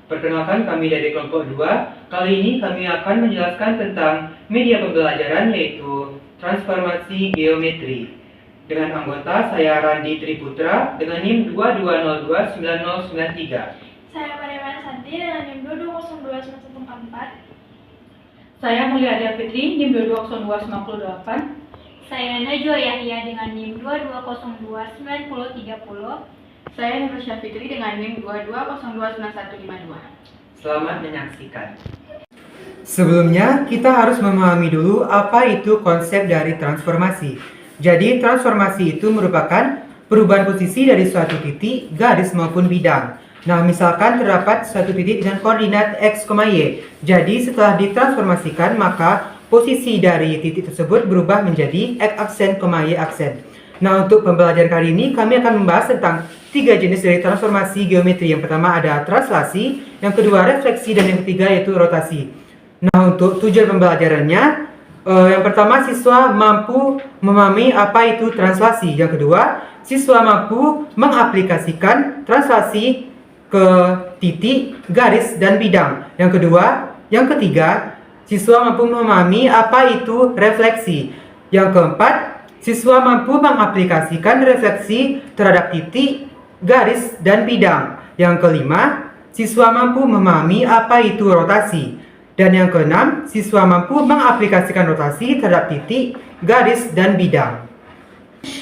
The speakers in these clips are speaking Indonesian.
Perkenalkan, kami dari kelompok 2. Kali ini kami akan menjelaskan tentang media pembelajaran, yaitu transformasi geometri. Dengan anggota saya Randi Triputra dengan NIM 22029093. Saya Mariana Santi dengan NIM 22029144. Saya Mulyada Fitri, NIM 220298. Saya Najwa Yahya dengan NIM 22029030. Saya Nurusya Fitri dengan NIM 22029152. Selamat menyaksikan. Sebelumnya, kita harus memahami dulu apa itu konsep dari transformasi. Jadi, transformasi itu merupakan perubahan posisi dari suatu titik, garis maupun bidang. Nah, misalkan terdapat suatu titik dengan koordinat x, y. Jadi, setelah ditransformasikan, maka posisi dari titik tersebut berubah menjadi x aksen, y aksen. Nah, untuk pembelajaran kali ini kami akan membahas tentang 3 jenis dari transformasi geometri. Yang pertama ada translasi, yang kedua refleksi, dan yang ketiga yaitu rotasi. Nah, untuk tujuan pembelajarannya, yang pertama siswa mampu memahami apa itu translasi. Yang kedua, siswa mampu mengaplikasikan translasi ke titik, garis, dan bidang. Yang ketiga, siswa mampu memahami apa itu refleksi. Yang keempat, siswa mampu mengaplikasikan refleksi terhadap titik, garis, dan bidang. Yang kelima, siswa mampu memahami apa itu rotasi. Dan yang keenam, siswa mampu mengaplikasikan rotasi terhadap titik, garis, dan bidang.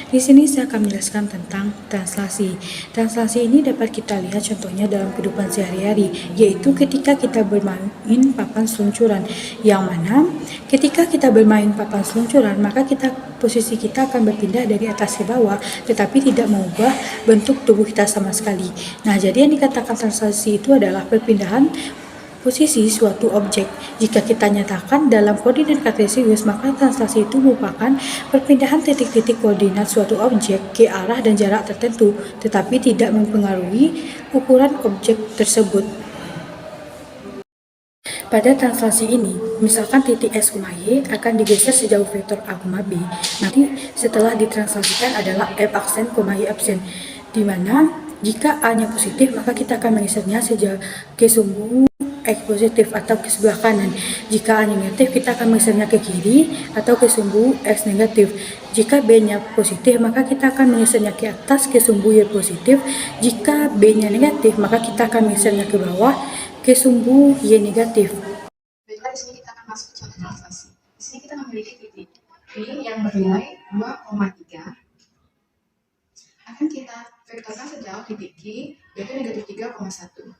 Di sini saya akan menjelaskan tentang translasi. Translasi ini dapat kita lihat contohnya dalam kehidupan sehari-hari, yaitu ketika kita bermain papan seluncuran. Yang mana ketika kita bermain papan seluncuran, maka posisi kita akan berpindah dari atas ke bawah, tetapi tidak mengubah bentuk tubuh kita sama sekali. Nah, jadi yang dikatakan translasi itu adalah perpindahan posisi suatu objek. Jika kita nyatakan dalam koordinat kartesius, maka translasi itu merupakan perpindahan titik-titik koordinat suatu objek ke arah dan jarak tertentu, tetapi tidak mempengaruhi ukuran objek tersebut. Pada translasi ini, misalkan titik x, y akan digeser sejauh vektor a, b. Nanti setelah ditranslasikan adalah f aksen, y aksen, di mana jika a-nya positif, maka kita akan menggesernya sejauh ke sumbu x positif atau ke sebelah kanan. Jika A negatif, kita akan menggesernya ke kiri atau ke sumbu x negatif. Jika B-nya positif, maka kita akan menggesernya ke atas ke sumbu y positif. Jika B-nya negatif, maka kita akan menggesernya ke bawah ke sumbu y negatif. Baiklah, di sini kita akan masuk ke contoh translasi. Di sini kita memiliki titik P yang bernilai 2,3. Akan kita vektorkan sejauh titik Q, yaitu negatif 3,1.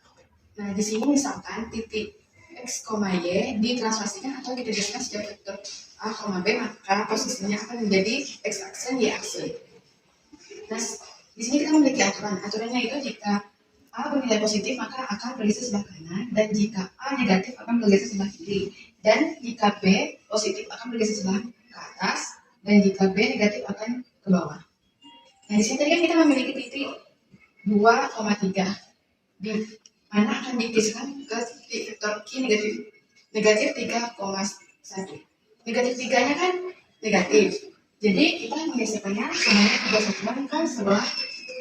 Nah, di sini misalkan titik x, y ditranslasikan atau digeserkan sejauh vektor a, b, maka posisinya akan menjadi x aksen, y aksen. Nah, di sini kita memiliki aturan. Aturannya itu jika a bernilai positif maka akan bergeser sebelah kanan, dan jika a negatif akan bergeser sebelah kiri, dan jika b positif akan bergeser sebelah ke atas, dan jika b negatif akan ke bawah. Nah, di sini tadi kan kita memiliki titik 2,3 di mana akan digeserkan ke titik vektor Q negatif 3,1. Negatif 3-nya kan negatif. Jadi kita menggeserkannya semuanya 3 satuan ke sebelah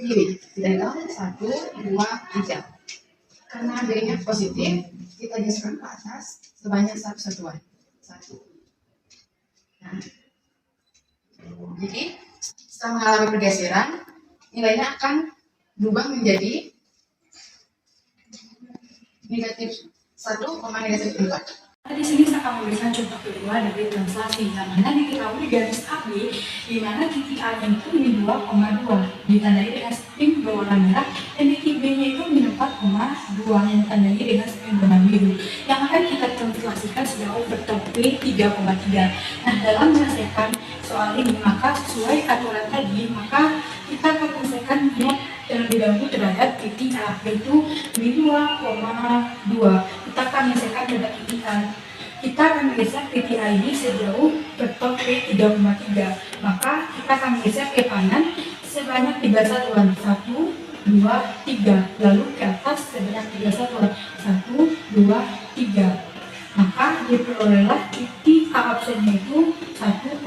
kiri. Tidak tahu 1, 2, 3. Karena B-nya positif, kita geserkan ke atas sebanyak 1 satuan. 1. Nah, jadi setelah mengalami pergeseran, nilainya akan berubah menjadi negatif 1, negatif 4. Di sini saya akan memberikan contoh kedua dari translasi, yang mana diketahui garis AB, di mana titik A-nya itu di 2,2, ditandai dengan string berwarna merah, dan titik B-nya itu di 4,2 yang ditandai dengan string berwarna biru, yang akan kita translasikan sejauh vektor P 3,3. Nah, dalam menyelesaikan soal ini, maka sesuai aturan tadi, maka kita akan menyelesaikannya terlebih dahulu terhadap titik A, yaitu B 2,2. Kita akan menyelesaikan terhadap titik A. Kita akan menggeser titik A ini sejauh vektor P 3,3. Maka kita akan menggeser ke kanan sebanyak 3 satuan. 1, 2, 3. Lalu ke atas sebanyak 3 satuan. 1, 2, 3. Maka diperolehlah titik A absennya itu 1,5.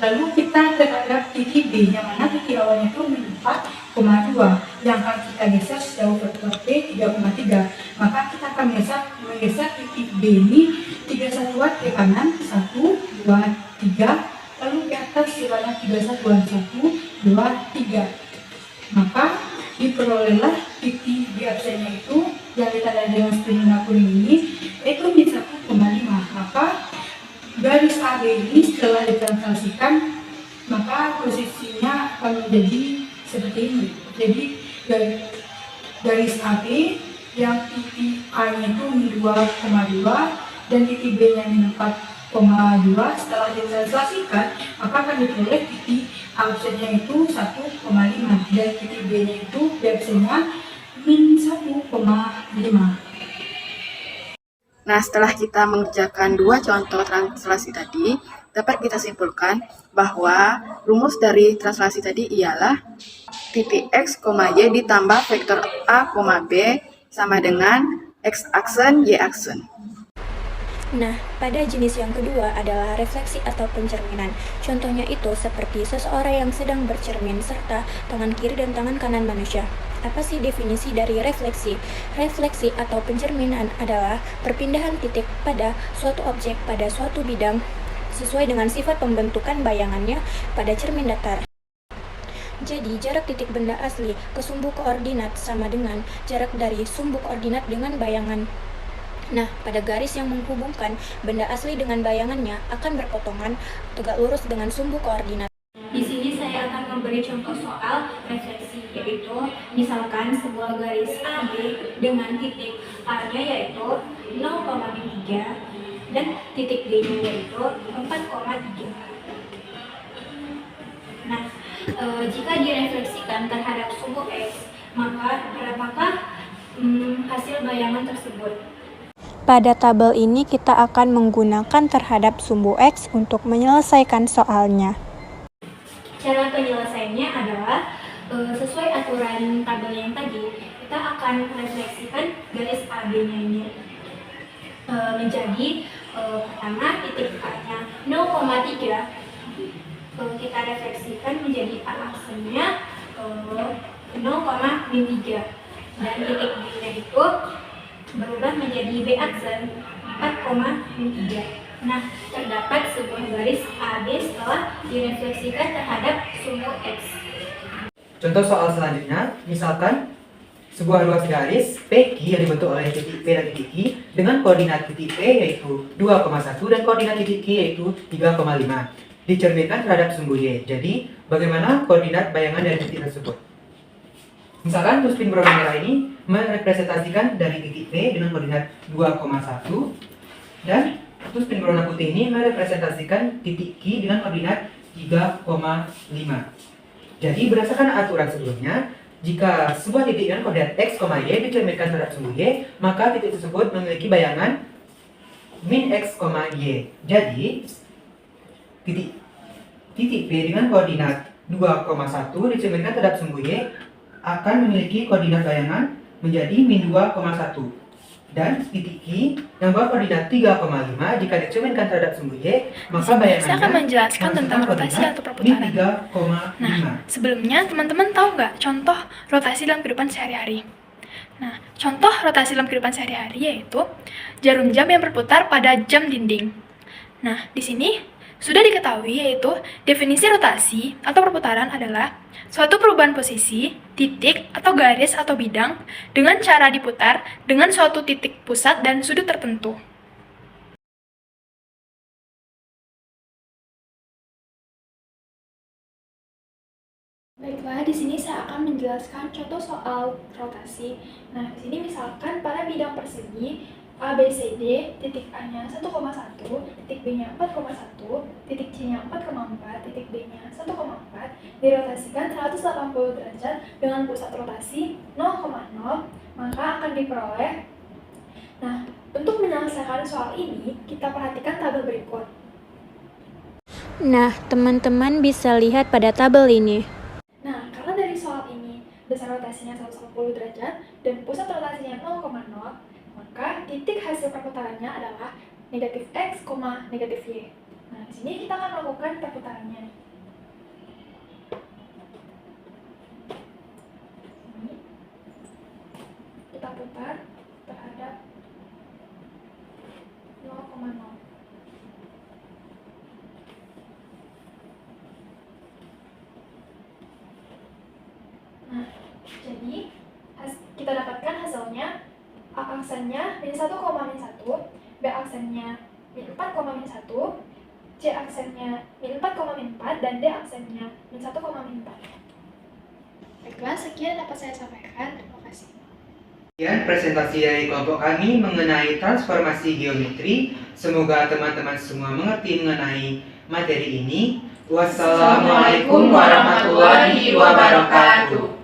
Lalu kita terhadap titik B, yang mana titik awalnya itu 4,2, yang akan kita geser sejauh vektor P 3,3 Maka kita akan menggeser titik B ini 3 satuan ke kanan, 1, 2, 3, lalu ke atas sebanyak 3 satuan, 1, 2, 3. Maka diperolehlah titik B absennya itu yang ditandai dengan spidol kuning ini itu di 1,5. Maka garis AB ini setelah ditranslasikan maka posisinya akan menjadi seperti ini. Jadi garis AB yang titik A-nya itu min 2,2 dan titik B-nya min 4,2 setelah ditranslasikan maka akan diperoleh titik absennya itu 1,5 dan titik B-nya itu B absennya min 1,5. Nah, setelah kita mengerjakan dua contoh translasi tadi, dapat kita simpulkan bahwa rumus dari translasi tadi ialah titik X, Y ditambah vektor A, B sama dengan X aksen, Y aksen. Nah, pada jenis yang kedua adalah refleksi atau pencerminan. Contohnya itu seperti seseorang yang sedang bercermin serta tangan kiri dan tangan kanan manusia. Apa sih definisi dari refleksi? Refleksi atau pencerminan adalah perpindahan titik pada suatu objek pada suatu bidang sesuai dengan sifat pembentukan bayangannya pada cermin datar. Jadi, jarak titik benda asli ke sumbu koordinat sama dengan jarak dari sumbu koordinat dengan bayangan. Nah, pada garis yang menghubungkan benda asli dengan bayangannya akan berpotongan tegak lurus dengan sumbu koordinat. Di sini saya akan memberi contoh soal refleksi, yaitu misalkan sebuah garis AB dengan titik A-nya yaitu 0,3 dan titik B-nya yaitu 4,3. Nah, jika direfleksikan terhadap sumbu X, maka berapakah hasil bayangan tersebut? Pada tabel ini kita akan menggunakan terhadap sumbu X untuk menyelesaikan soalnya. Cara penyelesaiannya adalah sesuai aturan tabel yang tadi, kita akan refleksikan garis AB-nya ini menjadi pertama titik A-nya 0,3 kita refleksikan menjadi A aksennya 0,3 dan titik B-nya itu berubah menjadi B aksen 4,3. Nah, terdapat sebuah garis AB setelah direfleksikan terhadap sumbu X. Contoh soal selanjutnya, misalkan sebuah ruas garis PQ yang dibentuk oleh titik P dan titik Q dengan koordinat titik P yaitu 2,1 dan koordinat titik Q yaitu 3,5 dicerminkan terhadap sumbu Y. Jadi, bagaimana koordinat bayangan dari titik tersebut? Misalkan tuspin berwarna merah ini merepresentasikan dari titik P dengan koordinat 2,1 dan tuspin berwarna putih ini merepresentasikan titik Q dengan koordinat 3,5. Jadi berdasarkan aturan sebelumnya, jika sebuah titik dengan koordinat X, Y dicerminkan terhadap sumbu Y, maka titik tersebut memiliki bayangan min X, Y. Jadi titik P dengan koordinat 2,1 dicerminkan terhadap sumbu Y akan memiliki koordinat bayangan menjadi min 2,1 dan titik Q yang berkoordinat 3,5 jika dicerminkan terhadap sumbu Y maka bayangannya saya akan menjelaskan tentang rotasi atau min perputaran. 3,5. Nah, sebelumnya teman-teman tahu nggak contoh rotasi dalam kehidupan sehari-hari? Nah, contoh rotasi dalam kehidupan sehari-hari yaitu jarum jam yang berputar pada jam dinding. Nah, di sini sudah diketahui yaitu definisi rotasi atau perputaran adalah suatu perubahan posisi, titik, atau garis atau bidang dengan cara diputar dengan suatu titik pusat dan sudut tertentu. Baiklah, di sini saya akan menjelaskan contoh soal rotasi. Nah, di sini misalkan pada bidang persegi A, B, C, D, titik A-nya 1,1, titik B-nya 4,1, titik C-nya 4,4, titik D-nya 1,4, dirotasikan 180 derajat dengan pusat rotasi 0,0, maka akan diperoleh. Nah, untuk menyelesaikan soal ini, kita perhatikan tabel berikut. Nah, teman-teman bisa lihat pada tabel ini. Nah, karena dari soal ini besar rotasinya 180 derajat dan pusat rotasinya 0,0, maka titik hasil perputarannya adalah negatif X, negatif Y. Nah, di sini kita akan melakukan perputarannya. Ini. Kita berputar terhadap 0,0. Nah, jadi kita dapatkan hasilnya A aksennya min 1, min 1, B aksennya min 4, min 1, C aksennya min 4, min 4, dan D aksennya min 1, min 4. Baiklah, sekian dapat saya sampaikan. Terima kasih. Sekian presentasi dari kelompok kami mengenai transformasi geometri. Semoga teman-teman semua mengerti mengenai materi ini. Wassalamualaikum warahmatullahi wabarakatuh.